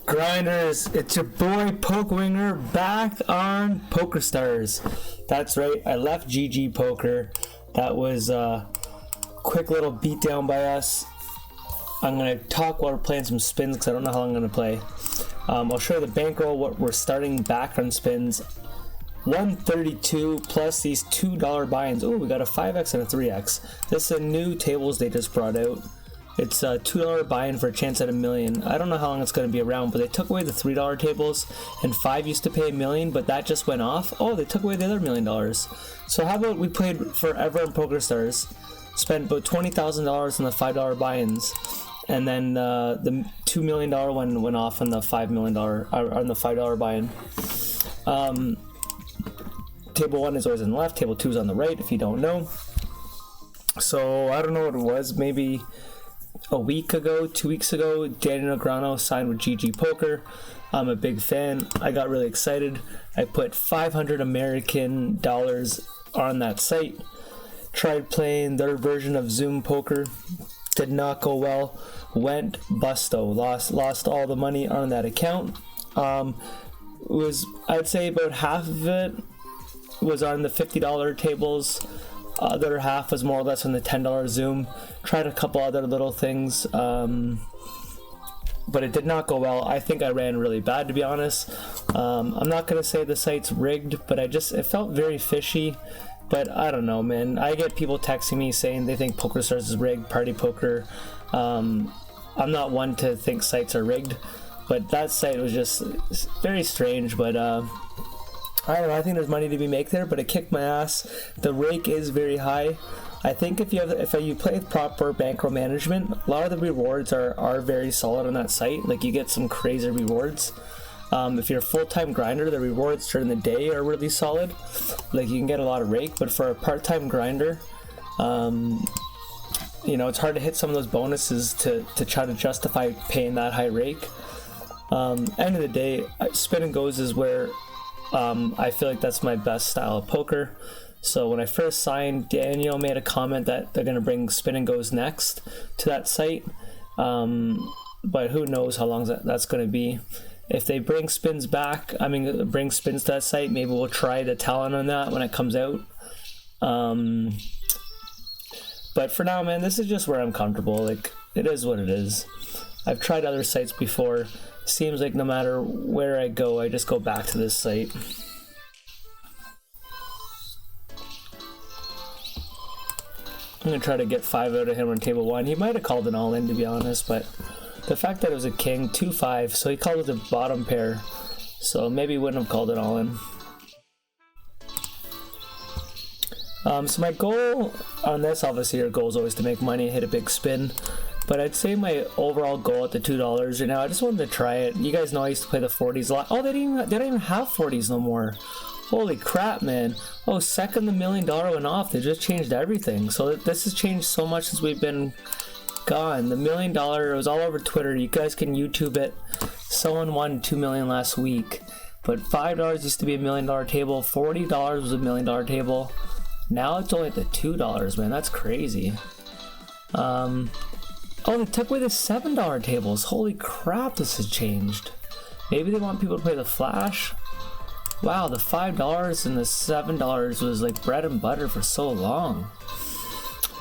Grinders, it's your boy Pokewinger back on PokerStars. That's right, I left GG Poker. That was a quick little beatdown by us. I'm going to talk while we're playing some spins because I don't know how long I'm going to play. I'll show you the bankroll, what we're starting back on spins. 132 plus these $2 buy-ins. Oh, we got a 5x and a 3x. This is a new tables they just brought out. It's a $2 buy-in for a chance at $1 million. I don't know how long it's going to be around, but they took away the $3 tables, and 5 used to pay $1 million, but that just went off. Oh, they took away the other $1 million. So how about we played forever on PokerStars, spent about $20,000 on the $5 buy-ins, and then the $2 million one went off on the $5 million on the $5 buy-in. Table 1 is always on the left, table 2 is on the right, if you don't know. So I don't know what it was, maybe a week ago, 2 weeks ago, Daniel Negreanu signed with GG Poker. I'm a big fan. I got really excited. I put 500 American dollars on that site. Tried playing their version of Zoom Poker. Did not go well. Went busto. Lost all the money on that account. I'd say about half of it was on the $50 tables. Other half was more or less on the $10 Zoom. Tried a couple other little things, but it did not go well. I think I ran really bad, to be honest. I'm not gonna say the site's rigged, but it felt very fishy. But I don't know, man. I get people texting me saying they think PokerStars is rigged, party poker. I'm not one to think sites are rigged, but that site was just very strange. But I don't know, I think there's money to be made there, but it kicked my ass. The rake is very high. I think if you play with proper bankroll management, a lot of the rewards are very solid on that site. Like, you get some crazy rewards. If you're a full-time grinder, the rewards during the day are really solid. Like, you can get a lot of rake, but for a part-time grinder, you know, it's hard to hit some of those bonuses to try to justify paying that high rake. End of the day, spin and goes is where I feel like that's my best style of poker. So when I first signed, Daniel made a comment that they're going to bring spin and goes next to that site, but who knows how long that's going to be. If they bring spins back, bring spins to that site, maybe we'll try the talent on that when it comes out. But for now, man, this is just where I'm comfortable. Like, it is what it is. I've tried other sites before. Seems like no matter where I go, I just go back to this site. I'm gonna try to get 5 out of him on table 1. He might have called it all in, to be honest, but the fact that it was a king, 2-5, so he called it the bottom pair, so maybe he wouldn't have called it all in. So my goal on this, obviously your goal is always to make money, hit a big spin. But I'd say my overall goal at the $2 right now, I just wanted to try it. You guys know I used to play the 40s a lot. Oh, they don't even have 40s no more. Holy crap, man. Oh, second the $1 million went off. They just changed everything. So this has changed so much since we've been gone. The $1 million, it was all over Twitter. You guys can YouTube it. Someone won $2 million last week. But $5 used to be $1 million table. $40 was $1 million table. Now it's only at the $2, man. That's crazy. Oh, they took away the $7 tables. Holy crap, this has changed. Maybe they want people to play the flash. Wow, the $5 and the $7 was like bread and butter for so long.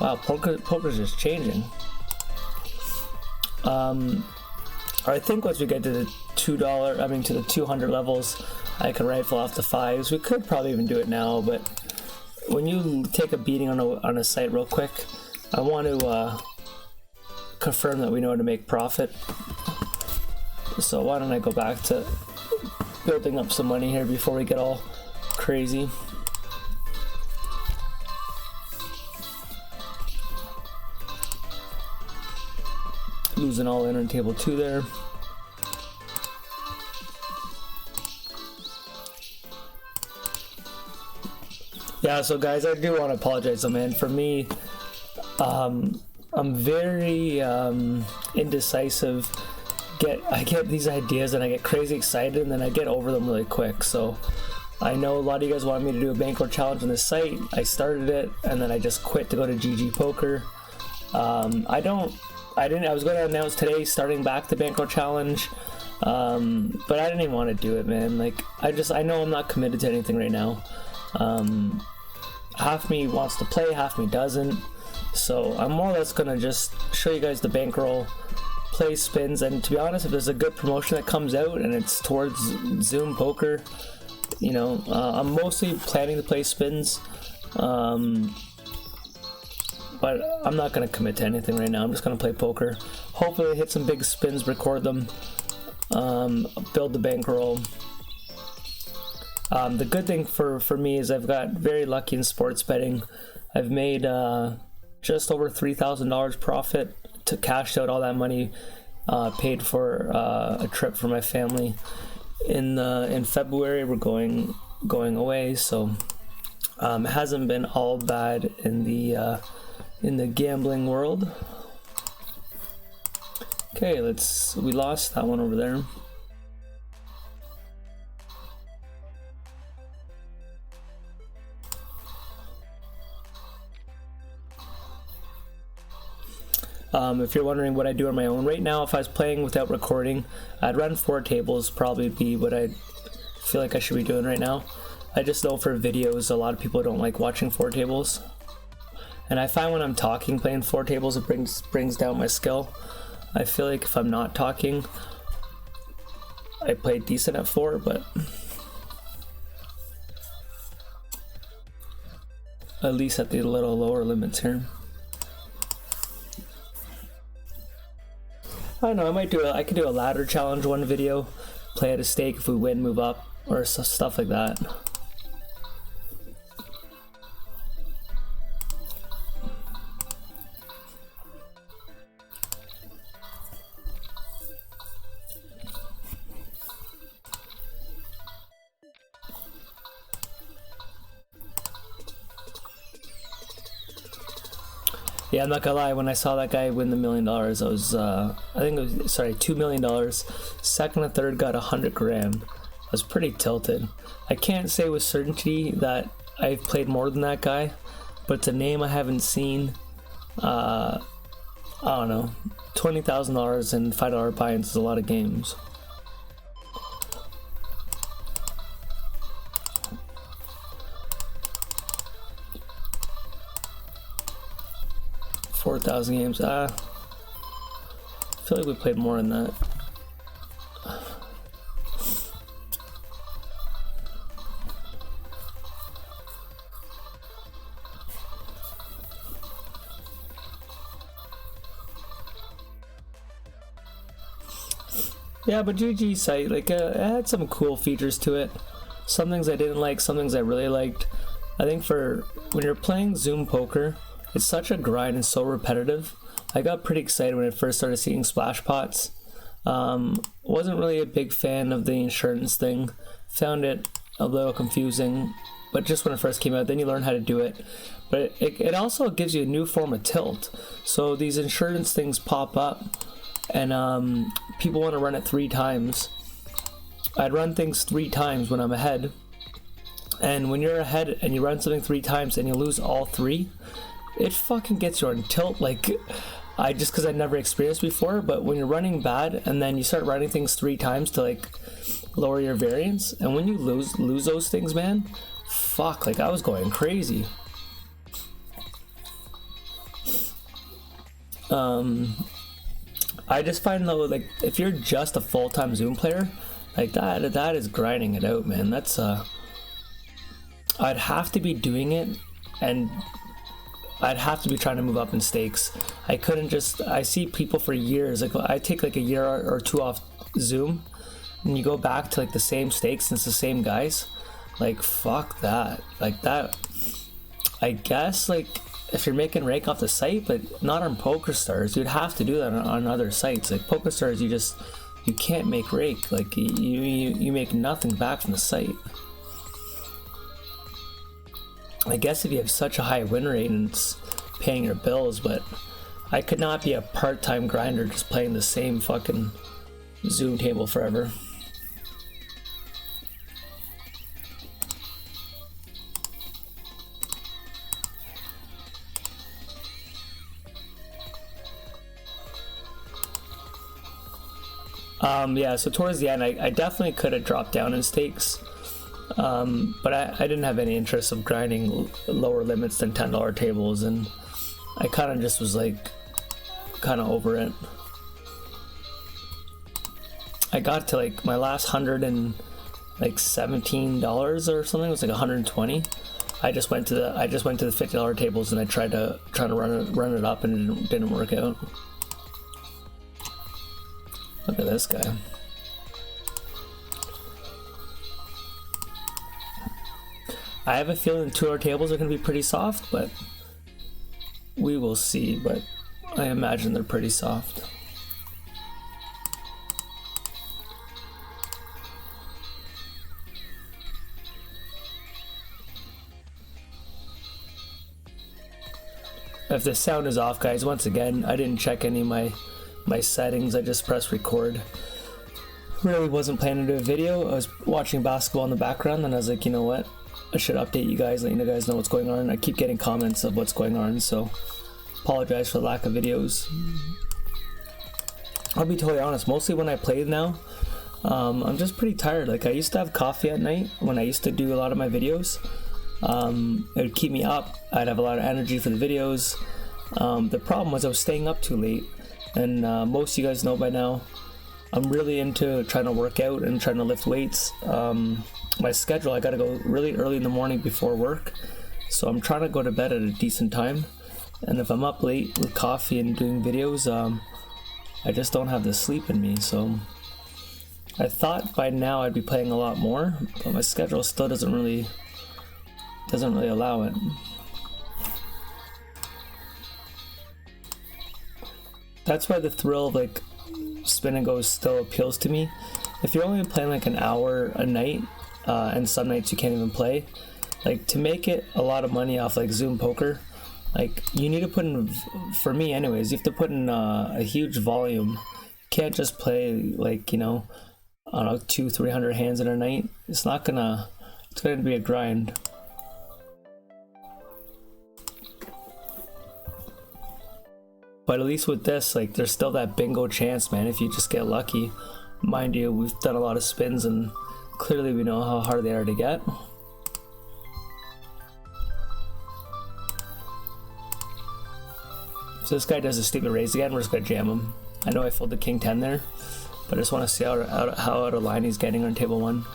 Wow, poker's just changing. I think once we get to the to the 200 levels, I can rifle off the 5s. We could probably even do it now, but when you take a beating on a site real quick, I want to confirm that we know how to make profit. So why don't I go back to building up some money here before we get all crazy. Losing all in on table 2 there. Yeah, so guys, I do want to apologize though, man. For me, I'm very indecisive. I get these ideas and I get crazy excited and then I get over them really quick. So I know a lot of you guys wanted me to do a bankroll challenge on this site. I started it and then I just quit to go to GG Poker. I don't I was going to announce today starting back the Bankroll challenge, but I didn't even want to do it, man. Like, I know I'm not committed to anything right now. Half me wants to play, half me doesn't. So I'm more or less gonna just show you guys the Bankroll, play spins, and to be honest, if there's a good promotion that comes out and it's towards Zoom poker, you know, I'm mostly planning to play spins, but I'm not gonna commit to anything right now. I'm just gonna play poker. Hopefully hit some big spins, record them, build the Bankroll. The good thing for me is I've got very lucky in sports betting. I've made just over $3,000 profit to cash out all that money, paid for a trip for my family. In February we're going away, so it hasn't been all bad in the gambling world. Okay, we lost that one over there. If you're wondering what I do on my own right now, if I was playing without recording, I'd run 4 tables, probably be what I feel like I should be doing right now. I just know for videos, a lot of people don't like watching 4 tables. And I find when I'm talking, playing 4 tables, it brings down my skill. I feel like if I'm not talking, I play decent at 4, but at least at the little lower limits here. I don't know, I could do a ladder challenge one video, play at a stake, if we win, move up, or stuff like that. Yeah, I'm not gonna lie, when I saw that guy win the $1 million, I was, I think it was, sorry, $2 million. Second and third got 100 grand. I was pretty tilted. I can't say with certainty that I've played more than that guy, but it's a name I haven't seen. I don't know, $20,000 and $5 buy-ins is a lot of games. $4,000 games. I feel like we played more than that. Yeah, but GG's site, like, it had some cool features to it. Some things I didn't like, some things I really liked. I think for when you're playing Zoom poker, it's such a grind and so repetitive. I got pretty excited when I first started seeing splash pots. Wasn't really a big fan of the insurance thing. Found it a little confusing, but just when it first came out, then you learn how to do it. But it also gives you a new form of tilt. So these insurance things pop up, and people want to run it 3 times. I'd run things 3 times when I'm ahead. And when you're ahead and you run something 3 times and you lose all 3, it fucking gets you on tilt. Like, just because I've never experienced before, but when you're running bad and then you start running things 3 times to like lower your variance, and when you lose those things, man, fuck, like I was going crazy. I just find though, like, if you're just a full-time Zoom player, like that is grinding it out, man. That's I'd have to be doing it, and I'd have to be trying to move up in stakes. I couldn't just, I see people for years, like I take like a year or 2 off Zoom, and you go back to like the same stakes and it's the same guys. Like, fuck that. Like that, I guess, like if you're making rake off the site, but not on PokerStars. You'd have to do that on other sites. Like PokerStars, you can't make rake. Like you make nothing back from the site. I guess if you have such a high win rate and it's paying your bills, but I could not be a part-time grinder just playing the same fucking Zoom table forever. Yeah, so towards the end, I definitely could have dropped down in stakes, but I didn't have any interest of grinding lower limits than $10 tables, and I kind of just was like, kind of over it. I got to like my last $117 or something. It was like 120. I just went to the $50 tables and I tried to run it up, and it didn't work out. Look at this guy. I have a feeling the $2 tables are going to be pretty soft, but we will see. But I imagine they're pretty soft. If the sound is off, guys, once again, I didn't check any of my settings. I just pressed record. Really wasn't planning to do a video. I was watching basketball in the background, and I was like, you know what? I should update you guys, let you guys know what's going on. I keep getting comments of what's going on, so apologize for the lack of videos. I'll be totally honest, mostly when I play now, I'm just pretty tired. Like, I used to have coffee at night when I used to do a lot of my videos. It would keep me up. I'd have a lot of energy for the videos. The problem was I was staying up too late, and most of you guys know by now, I'm really into trying to work out and trying to lift weights. My schedule, I gotta go really early in the morning before work, so I'm trying to go to bed at a decent time, and if I'm up late with coffee and doing videos, I just don't have the sleep in me. So I thought by now I'd be playing a lot more, but my schedule still doesn't really allow it. That's why the thrill of like spin and go still appeals to me. If you're only playing like an hour a night, and some nights you can't even play, like, to make it a lot of money off like Zoom poker, like, you need to put in, for me anyways, you have to put in a huge volume. You can't just play like, you know, I don't know, 200-300 hands in a night. It's gonna be a grind. But at least with this, like, there's still that bingo chance, man, if you just get lucky. Mind you, we've done a lot of spins, and clearly we know how hard they are to get. So this guy does a stupid raise again, we're just gonna jam him. I know I folded the king 10 there, but I just want to see how out of line he's getting on table 1.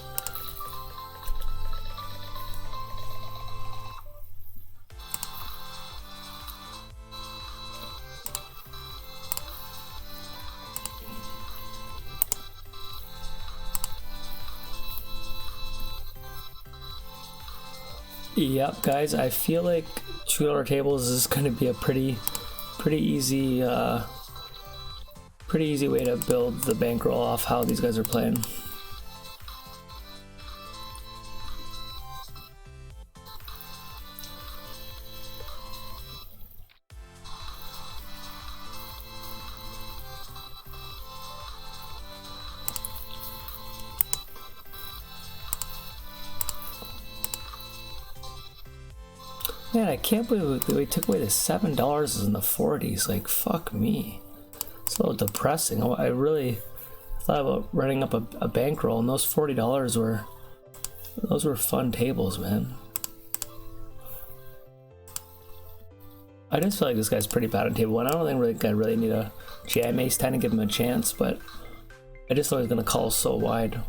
Yep, guys, I feel like $2 tables is going to be a pretty easy way to build the bankroll off how these guys are playing. Man, I can't believe we took away the $7 in the 40s. Like, fuck me. It's a little depressing. I really thought about running up a bankroll, and those $40 were fun tables, man. I just feel like this guy's pretty bad on table 1. I don't think I really need a jam ace 10 to give him a chance, but I just thought he was gonna call so wide.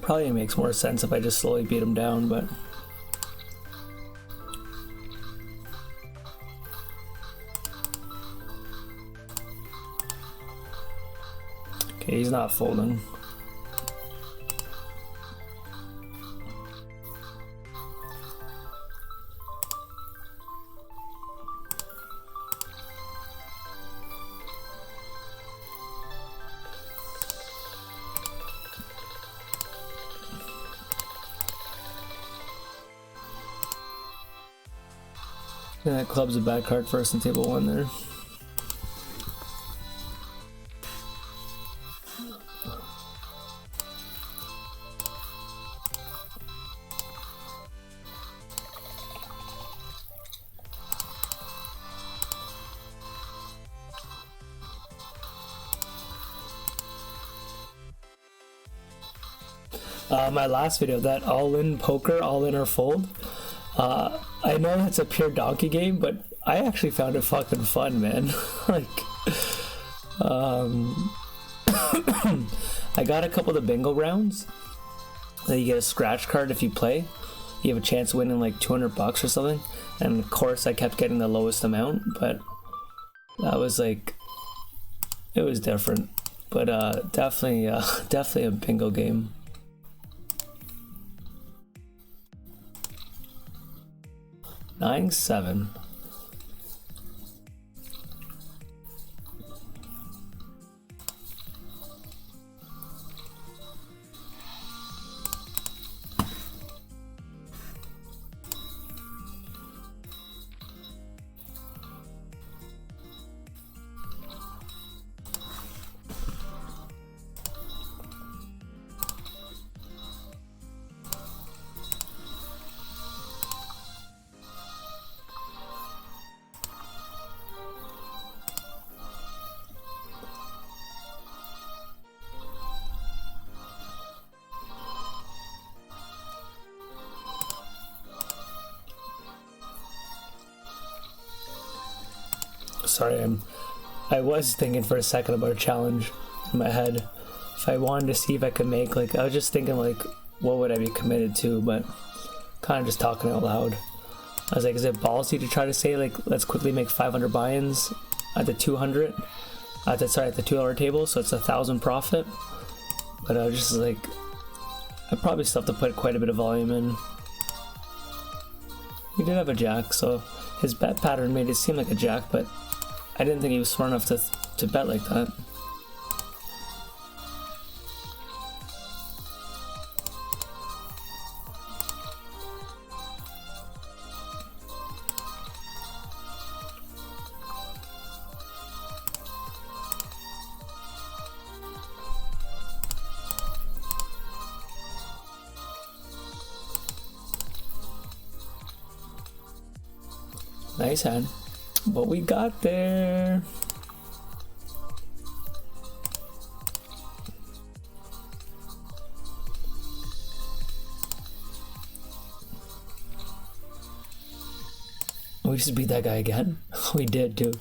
Probably makes more sense if I just slowly beat him down, but okay, he's not folding. Yeah, that club's a bad card for us in table 1 there. My last video, that all-in poker, all-in or fold. I know that's a pure donkey game, but I actually found it fucking fun, man. Like, I got a couple of the bingo rounds. Then you get a scratch card if you play. You have a chance of winning like $200 or something. And of course, I kept getting the lowest amount, but that was like, it was different. But definitely a bingo game. Nine, 7. Sorry, I was thinking for a second about a challenge in my head. If I wanted to see if I could make, like, I was just thinking like, what would I be committed to, but kind of just talking out loud. I was like, is it ballsy to try to say like, let's quickly make 500 buy-ins at the 200, at the $2 table, so it's 1,000 profit. But I was just like, I probably still have to put quite a bit of volume in. He did have a jack, so his bet pattern made it seem like a jack, but I didn't think he was smart enough to bet like that. Nice hand. But we got there. We just beat that guy again. We did too.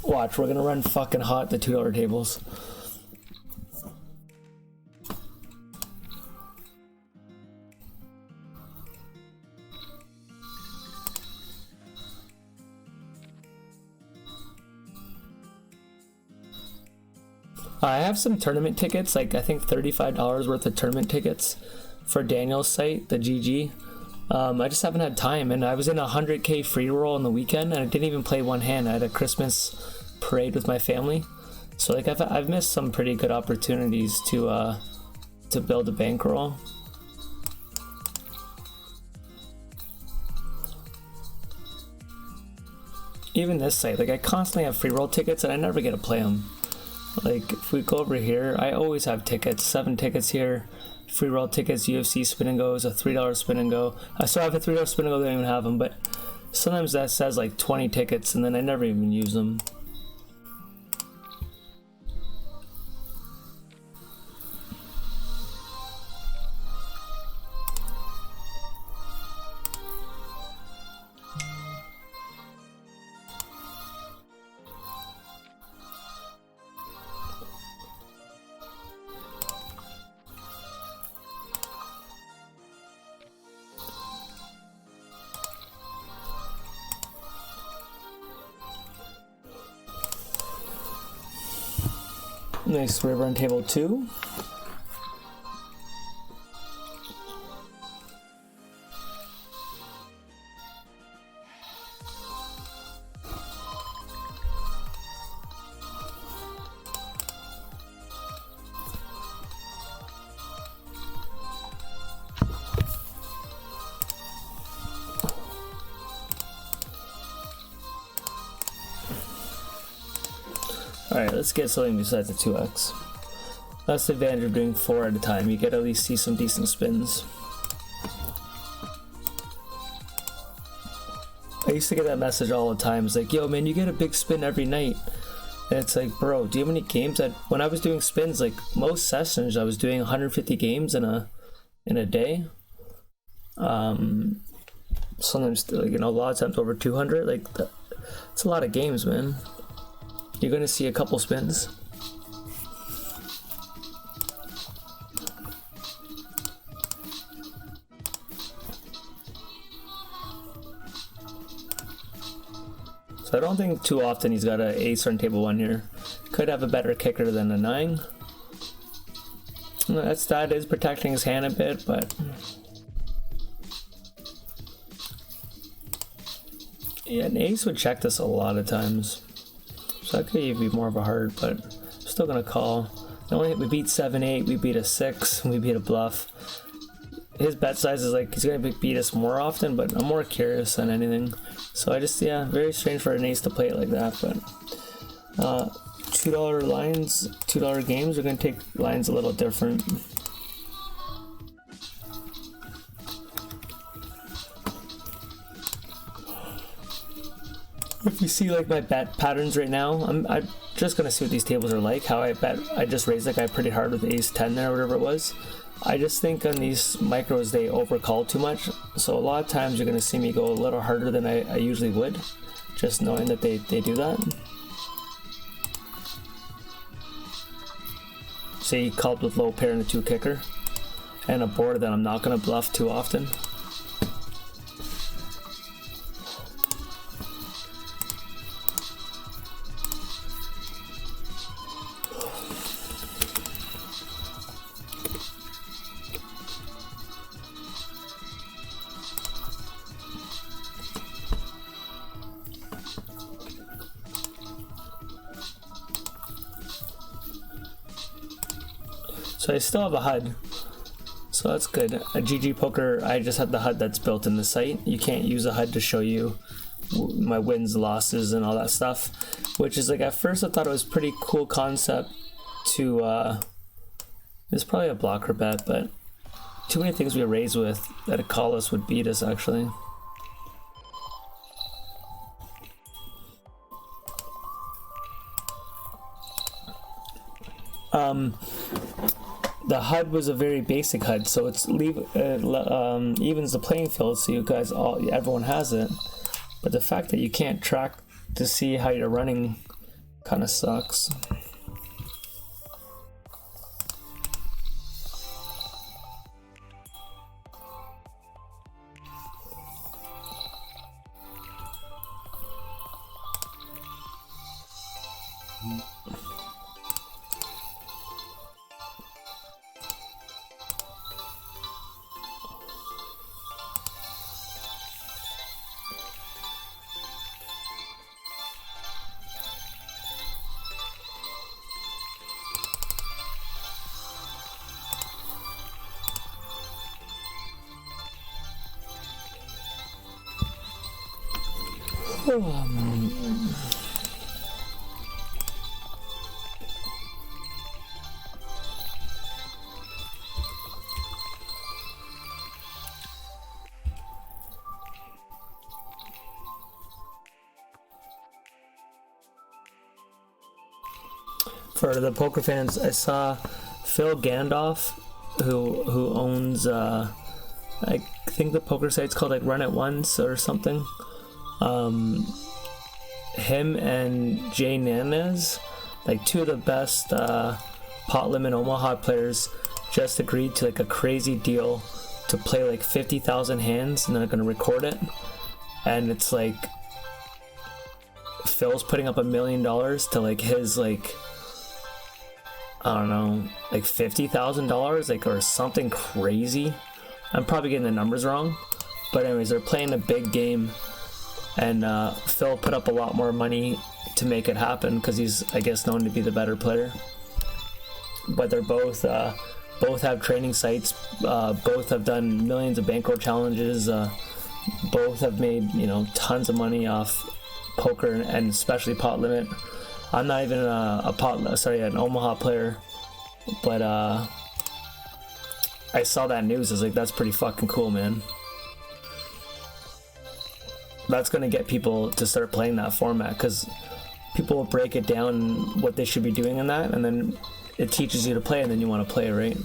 Watch, we're gonna run fucking hot the $2 tables. I have some tournament tickets, like I think $35 worth of tournament tickets for Daniel's site, the GG. I just haven't had time, and I was in a 100K free roll on the weekend, and I didn't even play one hand. I had a Christmas parade with my family, so like I've missed some pretty good opportunities to build a bankroll. Even this site, like I constantly have free roll tickets, and I never get to play them. Like, if we go over here, I always have tickets, 7 tickets here, free roll tickets, UFC spin and goes, a $3 spin and go. I still have a $3 spin and go, I don't even have them, but sometimes that says like 20 tickets and then I never even use them. Nice river on table 2. Alright, let's get something besides the 2x. That's the advantage of doing 4 at a time. You get to at least see some decent spins. I used to get that message all the time. It's like, yo man, you get a big spin every night. And it's like, bro, do you have any games that when I was doing spins, like most sessions, I was doing 150 games in a day. Sometimes, like, you know, a lot of times over 200. Like, it's a lot of games, man. You're gonna see a couple spins. So I don't think too often he's got an ace on table 1 here. Could have a better kicker than a 9. That is protecting his hand a bit, but yeah, an ace would check this a lot of times. So that could even be more of a hard, but I'm still gonna call. The only we beat 7-8, we beat a 6, we beat a bluff. His bet size is like he's gonna beat us more often, but I'm more curious than anything. So I just, yeah, very strange for an ace to play it like that. But $2 lines, $2 games are gonna take lines a little different. If you see like my bet patterns right now, I'm just gonna see what these tables are like. How I bet, I just raised that guy pretty hard with ace 10 there, or whatever it was. I just think on these micros they overcall too much, so a lot of times you're going to see me go a little harder than I usually would, just knowing that they do that. See, he called with low pair and a 2 kicker, and a board that I'm not going to bluff too often. So I still have a HUD, so that's good. A GG Poker, I just have the HUD that's built in the site. You can't use a HUD to show you my wins, losses, and all that stuff, which is like, at first I thought it was a pretty cool concept to, it's probably a blocker bet, but too many things we raise with that a call us would beat us actually. The HUD was a very basic HUD, so it's evens the playing field, so you guys everyone has it. But the fact that you can't track to see how you're running kind of sucks. For the poker fans, I saw Phil Gandalf, who owns I think the poker site's called like Run It Once or something. Him and Jay Nanez, like 2 of the best pot limit Omaha players, just agreed to like a crazy deal to play like 50,000 hands, and they're gonna record it. And it's like Phil's putting up $1 million to like his like, I don't know, like $50,000, like, or something crazy. I'm probably getting the numbers wrong, but anyways, they're playing a big game, and Phil put up a lot more money to make it happen because he's, I guess, known to be the better player. But they're both have training sites, both have done millions of bankroll challenges, both have made, you know, tons of money off poker and especially pot limit. I'm not even an Omaha player, but I saw that news. I was like, that's pretty fucking cool, man. That's gonna get people to start playing that format, because people will break it down what they should be doing in that, and then it teaches you to play, and then you want to play, right?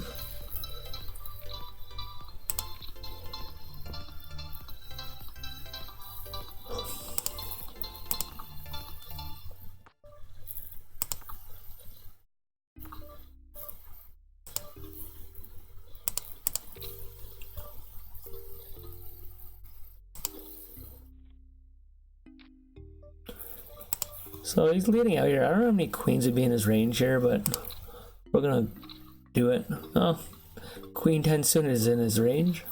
So he's leading out here. I don't know how many queens would be in his range here, but we're gonna do it. Oh, Queen 10 suited is in his range.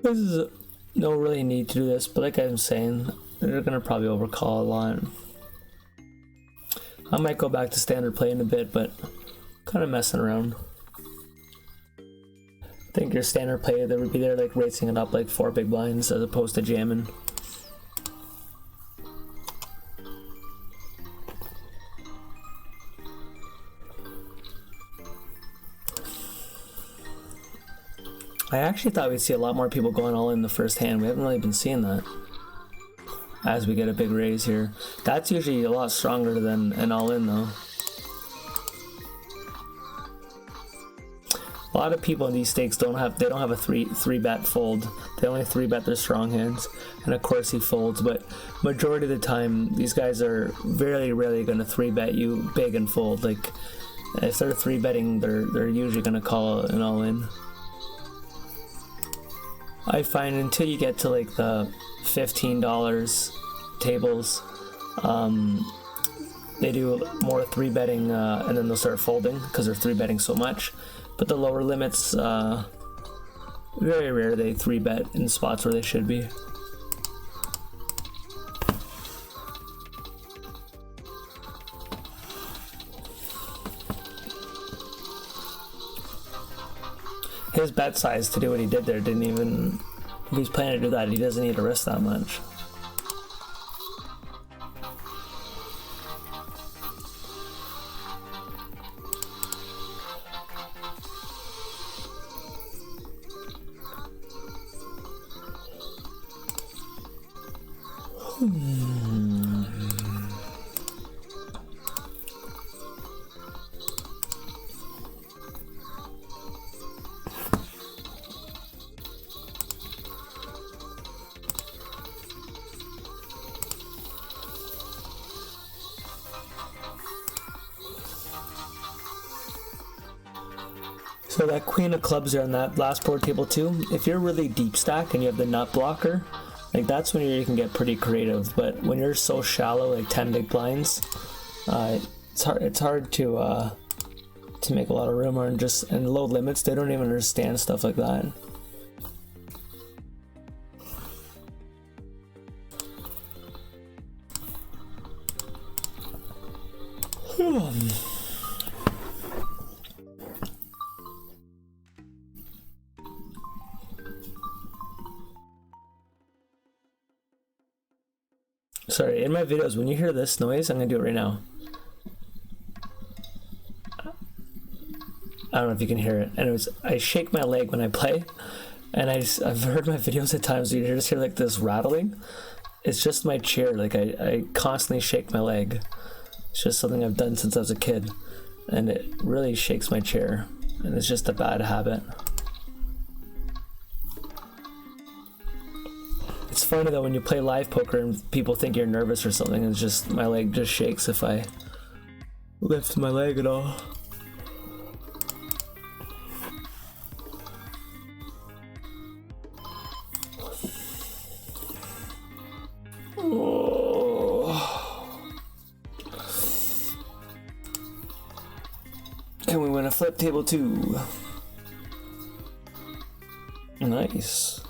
This is no really need to do this, but like I'm saying, they're gonna probably overcall a lot. I might go back to standard play in a bit, but kind of messing around. I think your standard play, there would be there like racing it up like 4 big blinds as opposed to jamming. I actually thought we'd see a lot more people going all in the first hand. We haven't really been seeing that as we get a big raise here. That's usually a lot stronger than an all in though. A lot of people in these stakes don't have a three bet fold. They only 3-bet their strong hands, and of course he folds. But majority of the time, these guys are very rarely going to 3-bet you big and fold. Like if they're 3-betting, they're usually going to call an all in. I find until you get to like the $15 tables, they do more 3-betting, and then they'll start folding because they're 3-betting so much. But the lower limits, very rare they 3-bet in spots where they should be. His bet size to do what he did there didn't even, if he's planning to do that, he doesn't need to risk that much. So that queen of clubs there on that last board table too, if you're really deep stack and you have the nut blocker, like that's when you can get pretty creative. But when you're so shallow, like 10 big blinds, it's hard to make a lot of room, or and low limits, they don't even understand stuff like that. Sorry, in my videos, when you hear this noise, I'm gonna do it right now. I don't know if you can hear it. Anyways, I shake my leg when I play, and I've heard my videos at times where you just hear like this rattling. It's just my chair. Like I constantly shake my leg. It's just something I've done since I was a kid, and it really shakes my chair, and it's just a bad habit. It's funny though when you play live poker and people think you're nervous or something. It's just my leg just shakes if I lift my leg at all. Oh. Can we win a flip table too? Nice.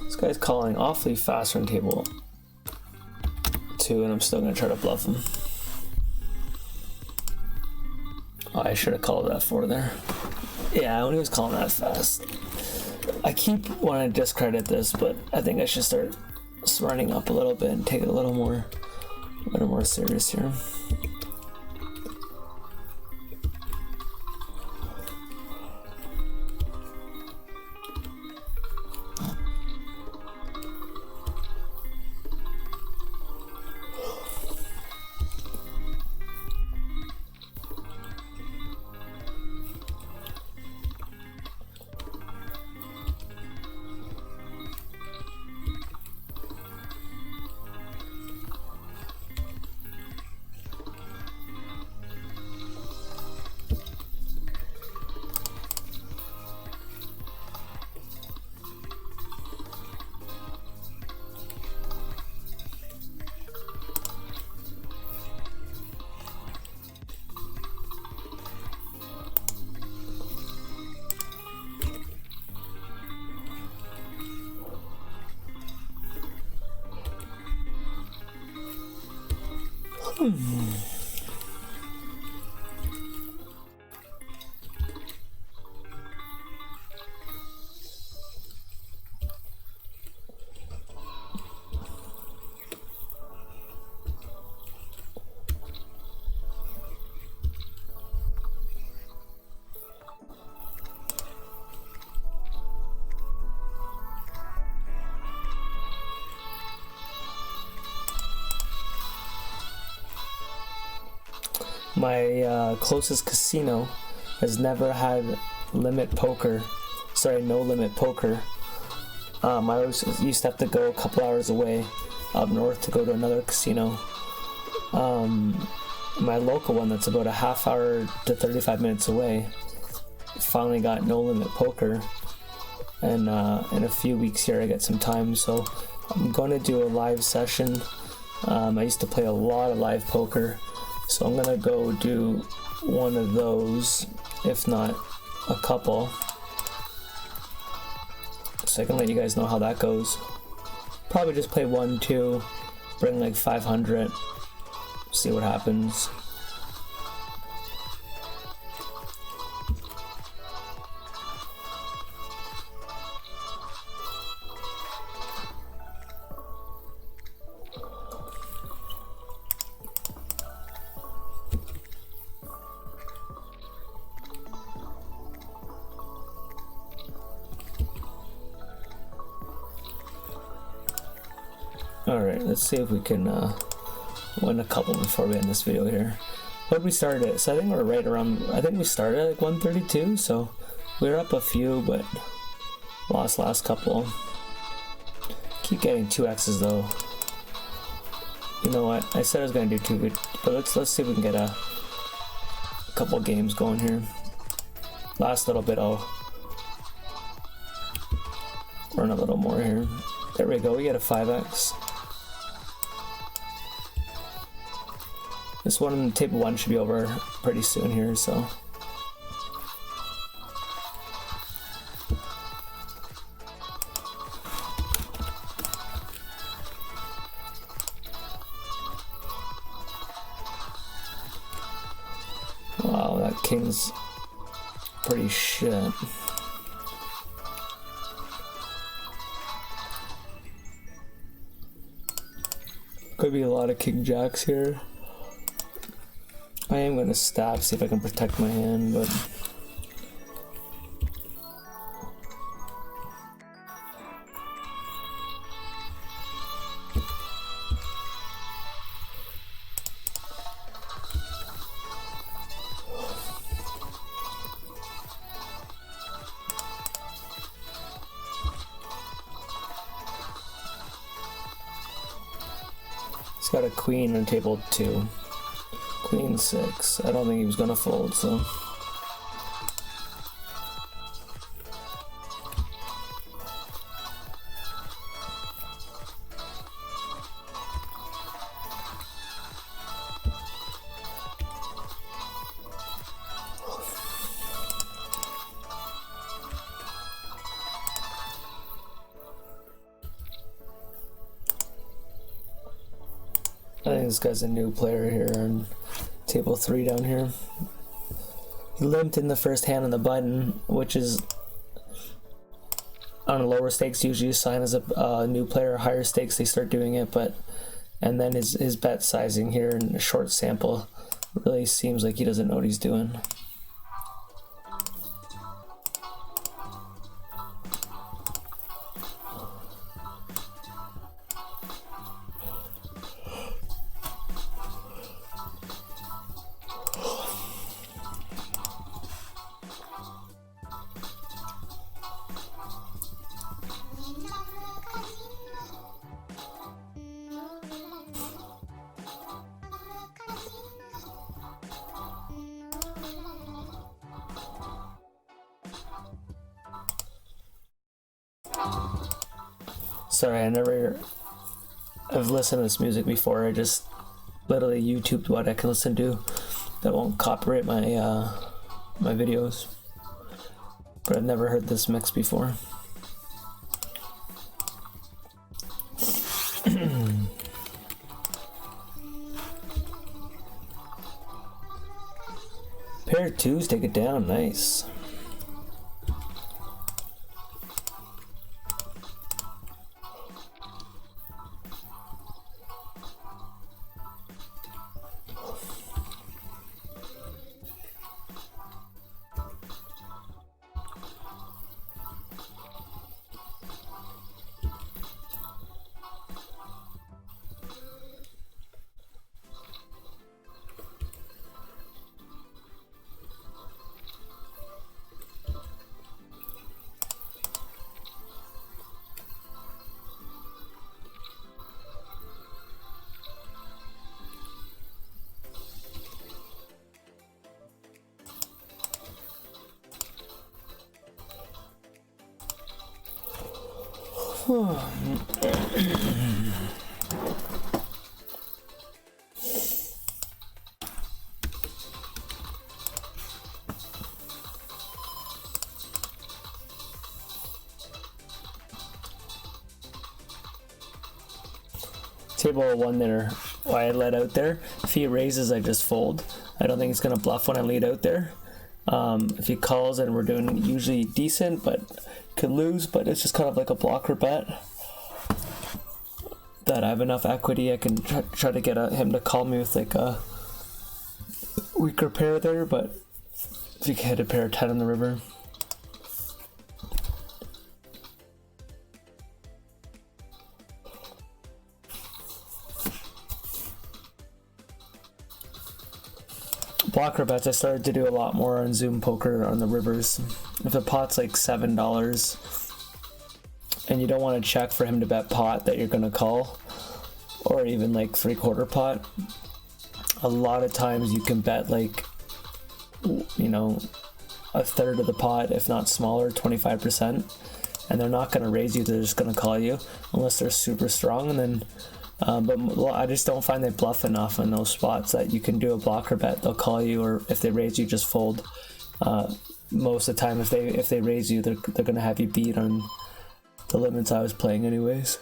This guy's calling awfully fast on table 2, and I'm still gonna try to bluff him. Oh, I should have called that 4 there. Yeah, when he was calling that fast. I keep wanting to discredit this, but I think I should start running up a little bit and take it a little more serious here. My closest casino has never had no limit poker. I always used to have to go a couple hours away up north to go to another casino. My local one that's about a half hour to 35 minutes away finally got no limit poker, and in a few weeks here I get some time, so I'm going to do a live session. I used to play a lot of live poker, so I'm gonna go do one of those, if not a couple, so I can let you guys know how that goes. Probably just play 1, 2, bring like 500, see what happens. Alright, let's see if we can win a couple before we end this video here. What did we start at? So I think we're right around, I think we started at like 132, so we were up a few, but lost last couple. Keep getting 2x's though. You know what? I said I was gonna do 2, but let's see if we can get a couple games going here. Last little bit I'll run a little more here. There we go, we get a 5x. This one in table 1 should be over pretty soon here, so. Wow, that king's pretty shit. Could be a lot of king jacks here. I am going to stab, see if I can protect my hand, but he's got a queen on table 2. Queen 6. I don't think he was gonna fold, so. I think this guy's a new player here on table 3 down here. He limped in the first hand on the button, which is on a lower stakes usually a sign as a new player. Higher stakes they start doing it, but and then his bet sizing here in a short sample really seems like he doesn't know what he's doing. Sorry, I've listened to this music before. I just literally YouTubed what I can listen to that won't copyright my my videos. But I've never heard this mix before. Pair of twos, take it down, nice. Table 1 there, why I let out there. If he raises, I just fold. I don't think he's gonna bluff when I lead out there. If he calls, and we're doing usually decent, but could lose, but it's just kind of like a blocker bet that I have enough equity. I can try to get him to call me with like a weaker pair there, but if you can hit a pair of 10 on the river. Blocker bets I started to do a lot more on Zoom Poker on the rivers. If the pot's like $7 and you don't want to check for him to bet pot that you're gonna call, or even like 3/4 pot, a lot of times you can bet like, you know, a third of the pot, if not smaller, 25%, and they're not gonna raise you, they're just gonna call you unless they're super strong. And then but I just don't find they bluff enough in those spots that you can do a blocker bet. They'll call you, or if they raise you, just fold. Most of the time, if they raise you, they're gonna have you beat on the limits I was playing anyways.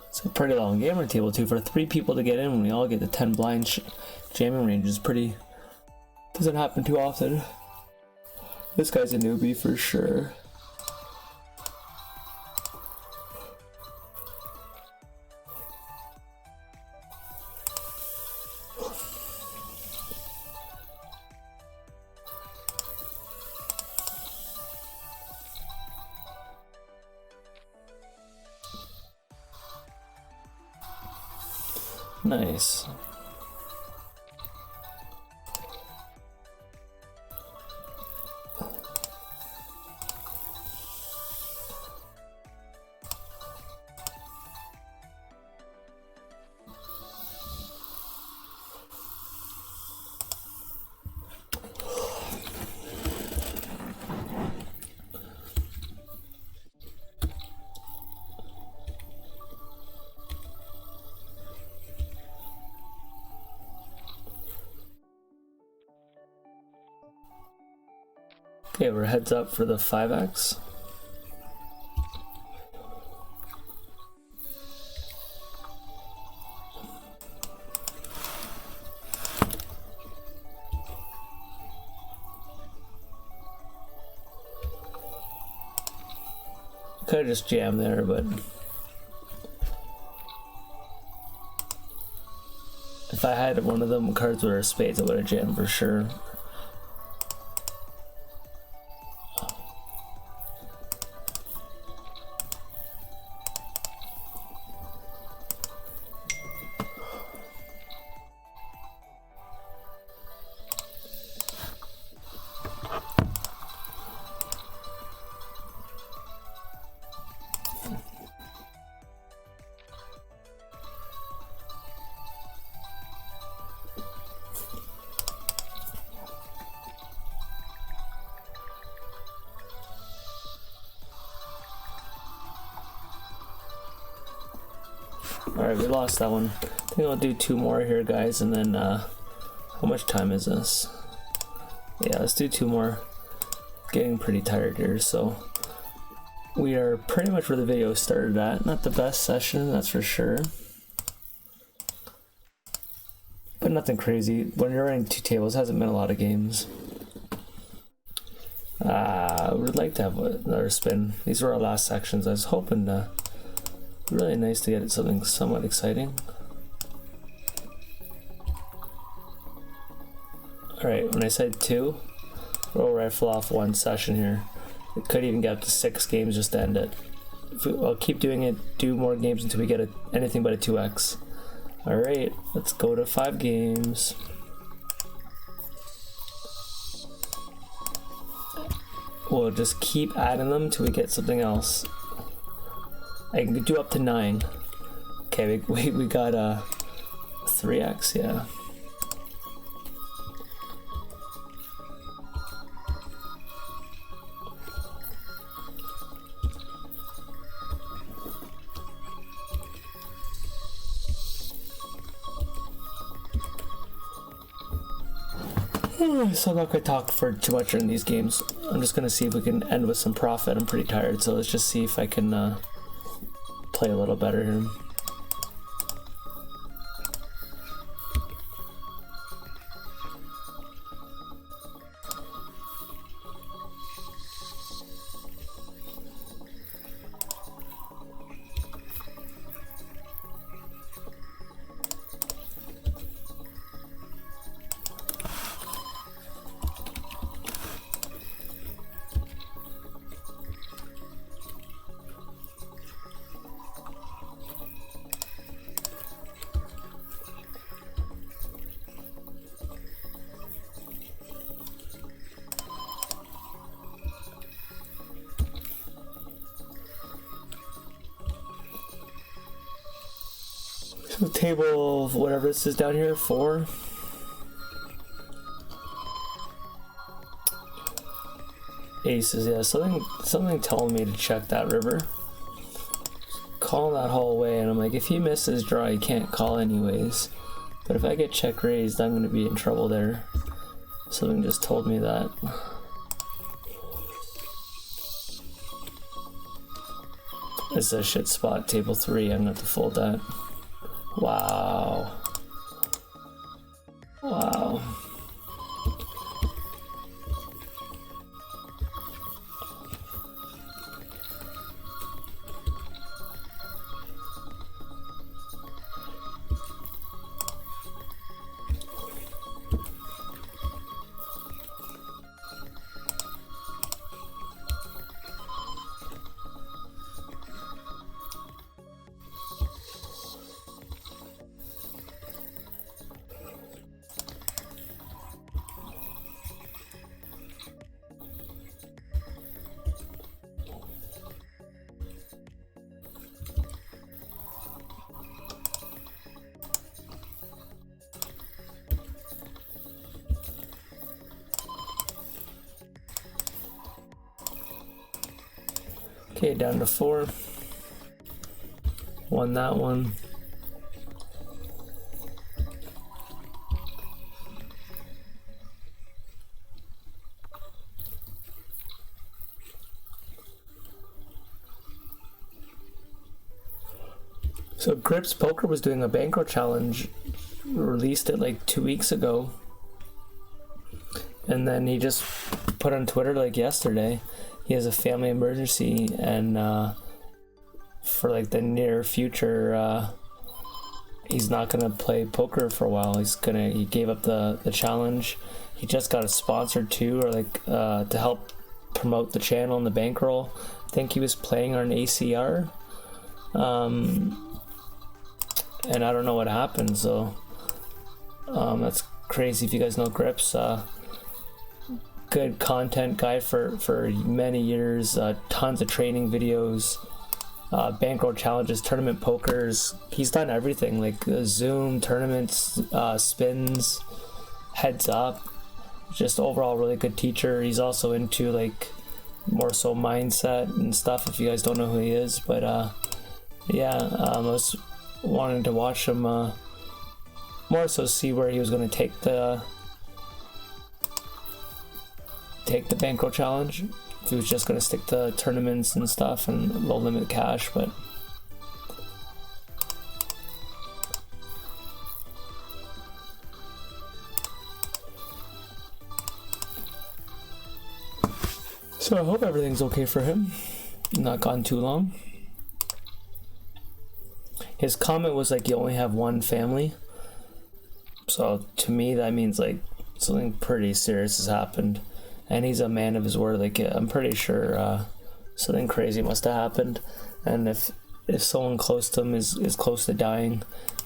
It's a pretty long game on table 2 for 3 people to get in when we all get the 10 blind jamming range is pretty, doesn't happen too often. This guy's a newbie for sure. Nice. Okay, we're heads up for the 5x. Could have just jammed there, but if I had one of them cards with our spades, I would have jammed for sure. Alright, we lost that one. I think I'll do 2 more here, guys, and then, how much time is this? Yeah, let's do 2 more. Getting pretty tired here, so we are pretty much where the video started at. Not the best session, that's for sure. But nothing crazy. When you're running 2 tables, hasn't been a lot of games. Would like to have another spin. These were our last sections. I was hoping to... Really nice to get something somewhat exciting. Alright, when I said 2, we'll rifle off 1 session here. It could even get up to 6 games just to end it. I'll keep doing it, do more games until we get anything but a 2x. Alright, let's go to 5 games. We'll just keep adding them till we get something else. I can do up to 9. Okay, we got a 3x, yeah. So I'm not gonna talk for too much in these games. I'm just gonna see if we can end with some profit. I'm pretty tired, so let's just see if I can play a little better here. So table, whatever this is down here, 4. Aces, yeah, something telling me to check that river. Call that whole away, and I'm like, if he misses draw, he can't call anyways. But if I get check raised, I'm gonna be in trouble there. Something just told me that. It's a shit spot, table 3, I'm gonna have to fold that. Wow. Wow. Okay, down to 4. Won that one. So Grips Poker was doing a Bankroll challenge, released it like 2 weeks ago, and then he just put on Twitter like yesterday he has a family emergency, and for like the near future he's not gonna play poker for a while. He gave up the challenge. He just got a sponsor too, or like to help promote the channel and the Bankroll. I think he was playing on ACR, and I don't know what happened, so that's crazy. If you guys know Grips, good content guy for many years, tons of training videos, Bankroll challenges, tournament pokers. He's done everything, like Zoom tournaments, spins, heads up. Just overall really good teacher. He's also into like more so mindset and stuff, if you guys don't know who he is. But yeah, I was wanting to watch him more so see where he was going to take the Bankroll challenge. If he was just going to stick to tournaments and stuff and low limit cash. But so I hope everything's okay for him. Not gone too long. His comment was like, you only have one family. So to me that means like something pretty serious has happened, and he's a man of his word. Like I'm pretty sure something crazy must have happened, and if someone close to him is close to dying,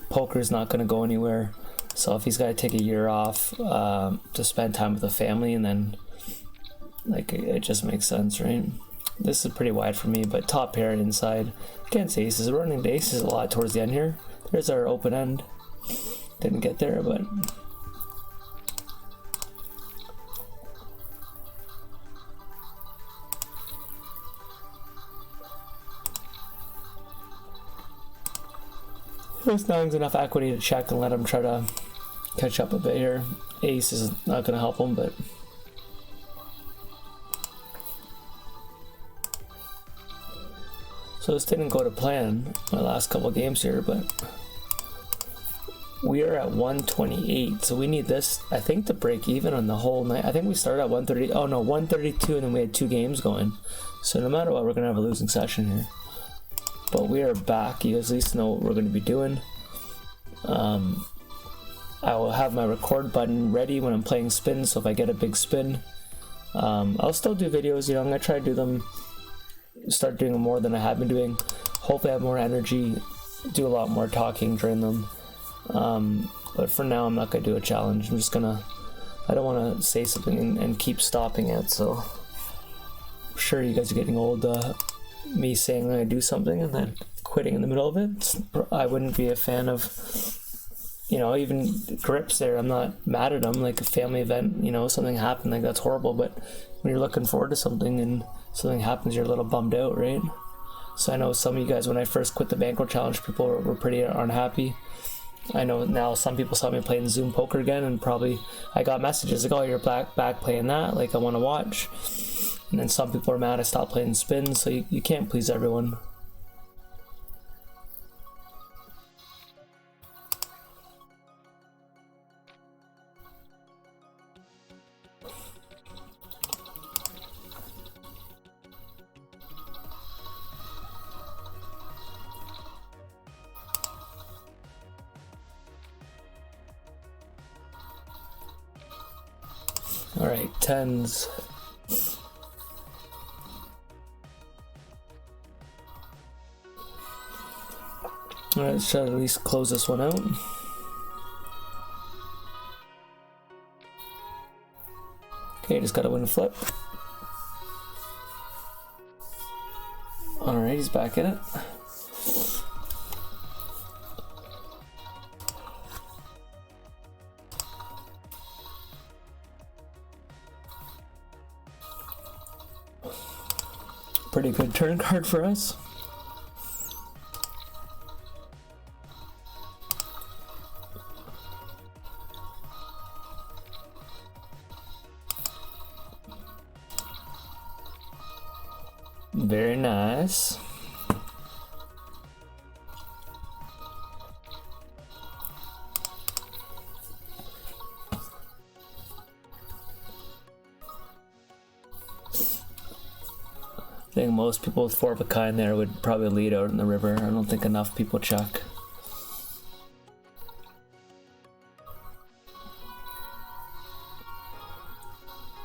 poker's not going to go anywhere. So if he's got to take a year off to spend time with the family, and then like it just makes sense, right? This is pretty wide for me, but top pair inside. Against aces, running to aces a lot towards the end here. There's our open end. Didn't get there, but this nines enough equity to check and let him try to catch up a bit here. Ace is not going to help him, but so this didn't go to plan my last couple games here, but we are at 128, so we need this, I think, to break even on the whole night. I think we started at 130. Oh no, 132, and then we had 2 games going. So no matter what, we're gonna have a losing session here. But we are back. You guys at least know what we're gonna be doing. I will have my record button ready when I'm playing spins, so if I get a big spin, I'll still do videos. You know, I'm gonna try to do them, start doing them more than I have been doing. Hopefully I have more energy, do a lot more talking during them. But for now I'm not gonna do a challenge. I'm just gonna, I don't want to say something and keep stopping it. So I'm sure you guys are getting old, me saying I'm gonna do something and then quitting in the middle of it. I wouldn't be a fan of, you know, even Grips there. I'm not mad at them. Like a family event, you know, something happened, like that's horrible. But when you're looking forward to something and something happens, you're a little bummed out, right? So I know some of you guys, when I first quit the Bankroll challenge, people were pretty unhappy. I know now some people saw me playing Zoom poker again, and probably I got messages like, oh, you're back playing that, like I want to watch. And then some people are mad I stopped playing spins, so you can't please everyone. All right, tens. All right, let's try to at least close this one out. Okay, just gotta win a flip. All right, he's back in it. Pretty good turn card for us. Very nice. I think most people with 4 of a kind there would probably lead out in the river. I don't think enough people check.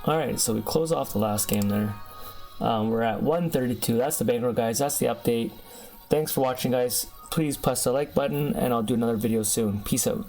Alright, so we close off the last game there. We're at 132. That's the bankroll, guys. That's the update. Thanks for watching, guys. Please press the like button, and I'll do another video soon. Peace out.